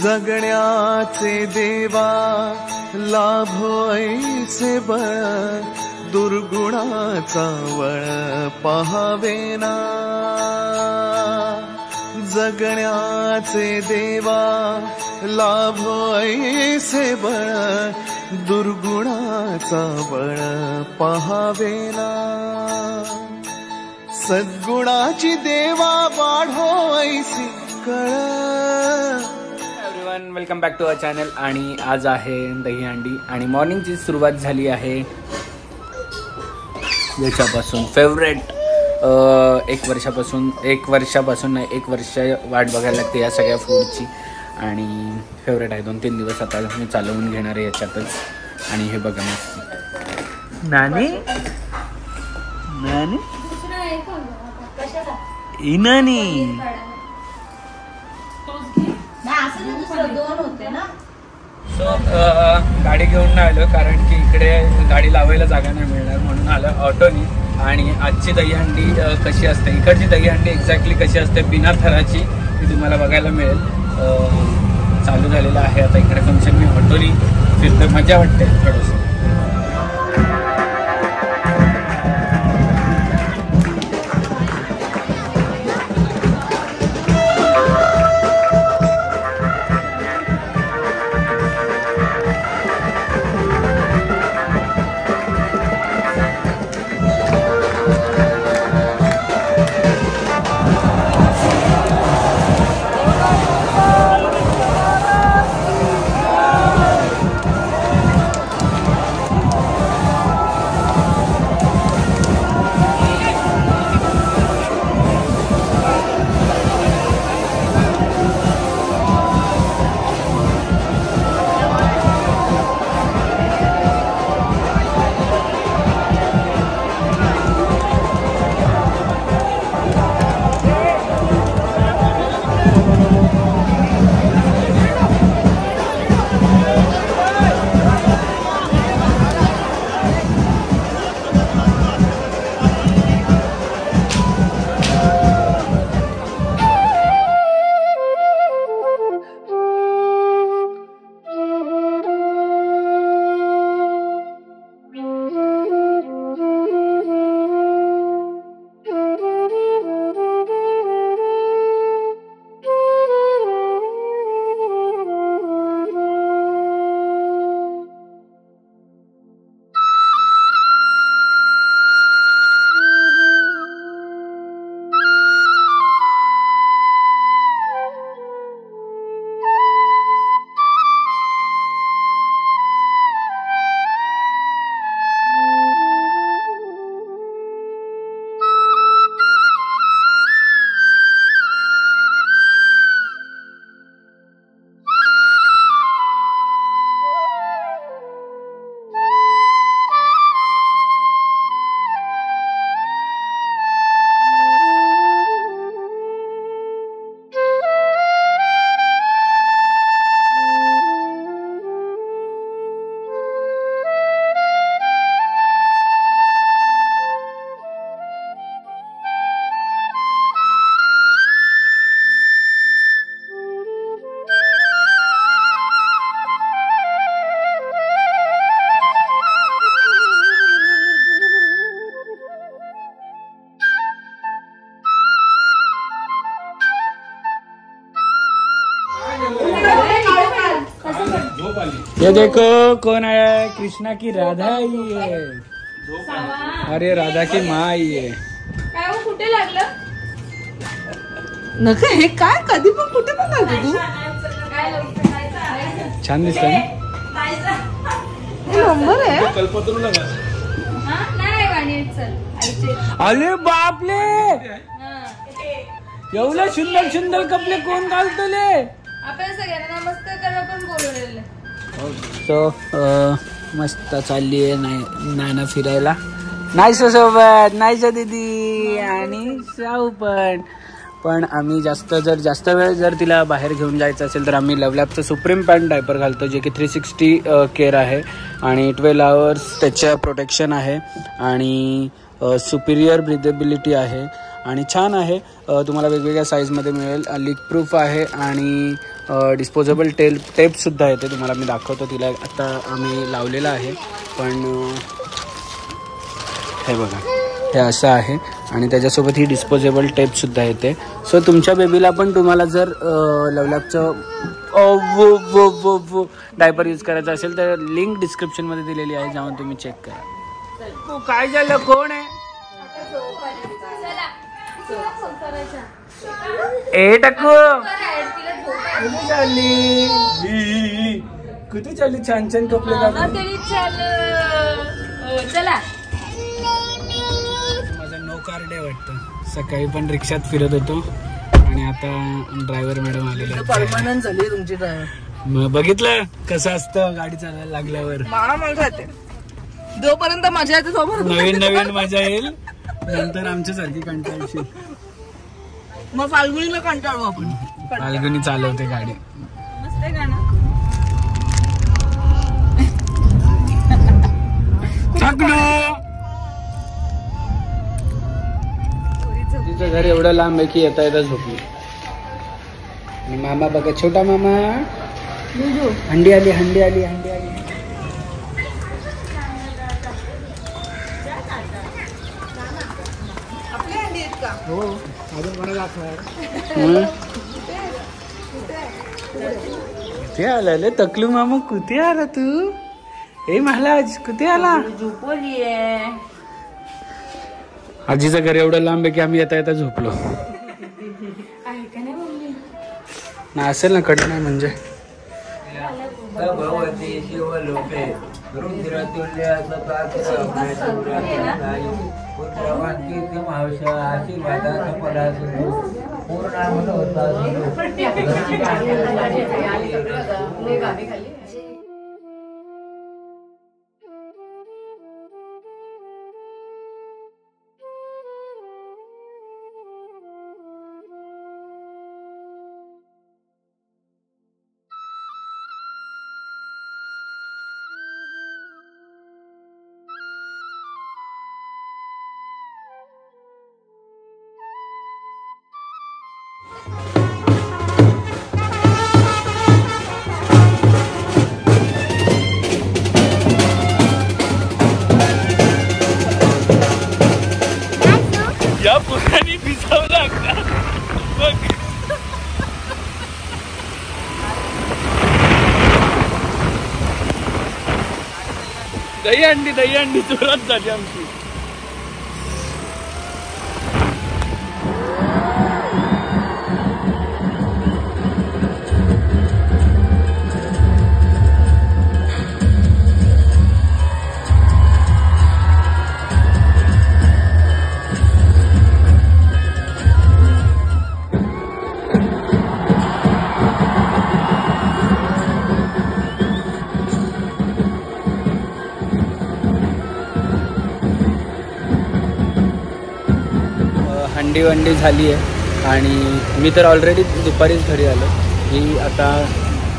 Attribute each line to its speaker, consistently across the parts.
Speaker 1: जगण्याचे देवा लाभो ऐसे बळ दुर्गुणाचा वळ पहावेना जगण्याचे देवा लाभो ऐसे बळ दुर्गुणाचा बळ पहावेना सद्गुणाची देवा वाढो ऐसी कळ।
Speaker 2: Everyone welcome back to our channel. आणि आज आहे दहीहंडी आणि मॉर्निंगची सुरुवात झाली आहे याच्यापासून फेवरेट एक वर्षापासून नाही 1 वर्ष वाट बघायला लागते या सगळ्या फूडची आणि फेवरेट आहे। 2-3 दिवस आता मी चालवून घेणार आहे याच्यातच। आणि हे बघा मस्त नानी नानी इनानी गाडी घेऊन नाही आलो कारण की इकडे गाडी लावायला जागा नाही मिळणार म्हणून आलं ऑटोनी। आणि आजची दहीहंडी कशी असते, इकडची दहीहंडी एक्झॅक्टली कशी असते बिना थराची ती तुम्हाला बघायला मिळेल। चालू झालेलं आहे आता इकडे फंक्शन। मी ऑटोनी फिरतोय, मजा वाटते थोडंसं। ये देखो कौन आया है, कृष्णा की राधा आई है। अरे राधा की माँ आई है।
Speaker 3: काय वो कुठे लागलं नका हे काय कधी पण कुठे पण लागलं तू
Speaker 2: छान दिसतंय
Speaker 3: ना नंबर आहे
Speaker 4: कल्पतरू लगा
Speaker 3: हां नाही गाणी चल
Speaker 2: अरे बापले एवढे सुंदर सुंदर कपडे कोण घालतले
Speaker 3: आपण सगळ्यांना नमस्कार करा पण बोलवलेले।
Speaker 2: तो मस्त चालली आहे नाना फिरायला। नाहीसो सोबत नाहीसो दीदी आणि साऊ पण आम्ही जास्त वेळ जर तिला बाहेर घेऊन जायचं असेल तर आम्ही लवलॅबचं सुप्रीम पॅन्ट डायपर घालतो जे की 360 केअर आहे आणि 12 आवर्स त्याच्या प्रोटेक्शन आहे आणि सुपिरियर ब्रिदेबिलिटी आहे आणि छान आहे. तुम्हाला वेगवेगळ्या साईजमध्ये मिळेल. लीक प्रूफ आहे आणि डिस्पोजेबल टेपसुद्धा येते. तुम्हाला मी दाखवतो. तिला आता आम्ही लावलेलं आहे. पण हे बघा, हे असं आहे आणि त्याच्यासोबत ही डिस्पोजेबल टेपसुद्धा येते. सो तुमच्या बेबीला पण तुम्हाला जर लवलॅपचं डायपर यूज करायचं असेल तर लिंक डिस्क्रिप्शनमध्ये दिलेली आहे, जाऊन तुम्ही चेक करा. काय झालं, कोण आहे? ए टक्कू कुठे चालली? छान छान कपडे घालून.
Speaker 3: चला,
Speaker 2: माझा नो कार्ड आहे वाटतं. सकाळी पण रिक्षात फिरत होतो आणि आता ड्रायव्हर मॅडम आलेले.
Speaker 4: परमनंट झाली तुमची ड्रायव्हर.
Speaker 2: मग बघितलं कसं असतं गाडी चालवायला लागल्यावर.
Speaker 4: जोपर्यंत मजा येते तोपर्यंत
Speaker 2: नवीन मजा येईल, नंतर आमच्यासारखी कंटाळशील.
Speaker 4: मग फाल्गुनीला कंटाळू आपण.
Speaker 2: फाल्गुनी चालवते गाडी.
Speaker 3: मस्त आहे गाणं.
Speaker 2: तिचं घर एवढं लांब आहे की येता येता झोपली. आणि मामा बघा, छोटा मामा. हंडी आली. हो, अजून कोणाला कुठे आला रे तकलू मामा? कुठे आला तू? ए महाराज, कुठे आला?
Speaker 3: झोपली आहे.
Speaker 2: आजीचं घर एवढं लांब आहे की आम्ही येता येता झोपलो.
Speaker 3: आहे का नाही मम्मी?
Speaker 2: ना असेल ना, कडे नाही म्हणजे.
Speaker 5: भगवती शिवलोके
Speaker 2: या पुराणी भिजवला का बघ. दही अंडी जोरात झाली आमची. हंडी झाली आहे आणि मी तर ऑलरेडी दुपारीच घरी आलो. ही आता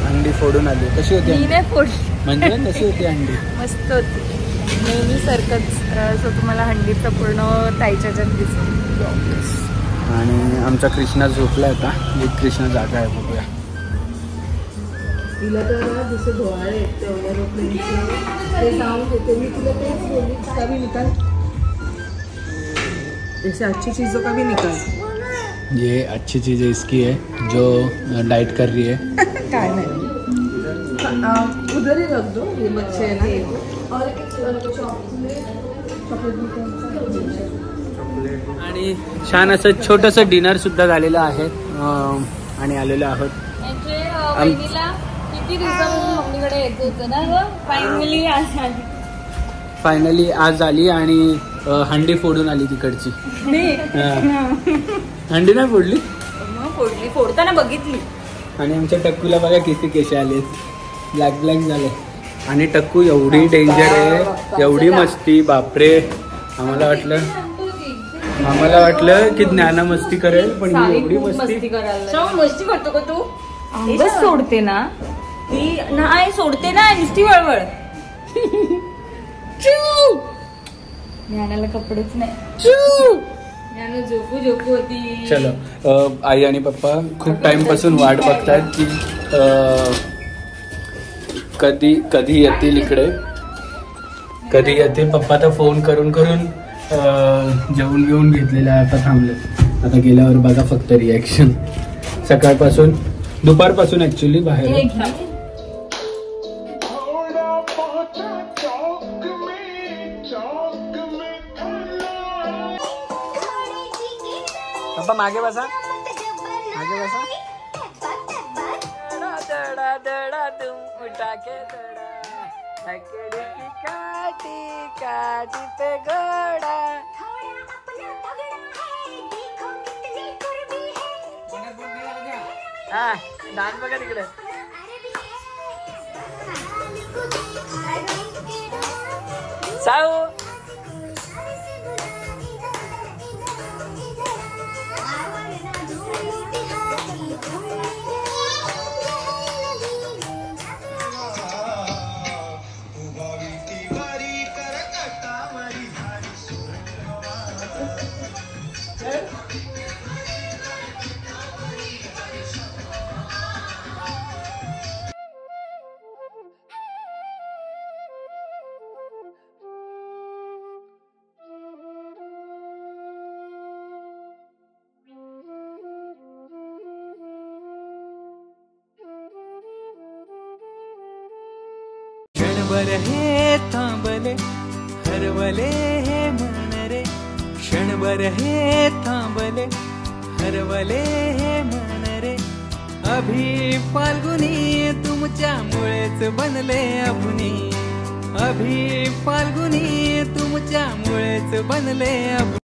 Speaker 2: हंडी फोडून आली. कशी होती?
Speaker 3: मी नाही फोडली.
Speaker 2: म्हणजे कशी होती हंडी?
Speaker 3: मस्त होती, नेहमी सारखंच. सो तुम्हाला हंडीचं पूर्ण ताईच्या जग दिसेल.
Speaker 2: आणि आमचा कृष्णा झोपला आता. एक कृष्णा जागा आहे, बघूया.
Speaker 4: तिला तर जसं डोळे येते ते जाऊन देते. मी तुला तेच बोलली, कभी निकाल जैसे अच्छी चीज़ों का भी निकाल.
Speaker 2: ये अच्छी चीज़ है इसकी है जो डाइट कर रही है.
Speaker 4: काय नाही, उधर ही रख दो, ये बच्चे है ना. और
Speaker 2: आणि छान असं छोटंसं डिनर सुद्धा झालेलं आहे आणि आलेलो आहोत.
Speaker 3: बहिणीला किती दिवसापासून मम्मीकडे येत होतं ना,
Speaker 2: फायनली आज आली आणि हंडी फोडून आली तिकडची. हंडी नाही फोडली,
Speaker 3: फोडताना बघितली.
Speaker 2: आणि आमच्या टक्कूला बघा किती केस आले, ब्लॅक झाले. आणि टक्कू एवढी डेंजर आहे, एवढी मस्ती, बापरे. आम्हाला वाटलं की ज्ञाना मस्ती करेल, पण एवढी मस्ती
Speaker 3: करतो का तू? अंगच सोडते ना ती, नाही सोडते ना नुसती वळवळ. ज्ञानाला कपडेच नाही.
Speaker 4: ज्ञानू झोपू झोपू होती.
Speaker 2: चलो आई आणि पप्पा खूप टाइम पासून वाट बघतायत की कधी येतील इकडे, कधी येतील. पप्पा तर फोन करून जेवून घेऊन घेतलेलं आहे, आता थांबले. आता गेल्यावर बघा फक्त रिॲक्शन. सकाळपासून दुपारपासून ऍक्च्युली बाहेर. पप्पा मागे बसा, मागे बसा. दडा दडा तुम उठा के दडा, लकड़ी की काटी काटी पे घोड़ा. हा डान्स बघा तिकडे. साऊ
Speaker 1: क्षणभर हे थांबले हरवले हे मन रे, क्षणभर हे थांबले हरवले हे मन रे. अभि फाल्गुनी तुमच्यामुळेच बनले अभुनी, अभि फाल्गुनी तुमच्यामुळेच बनले अभुनी.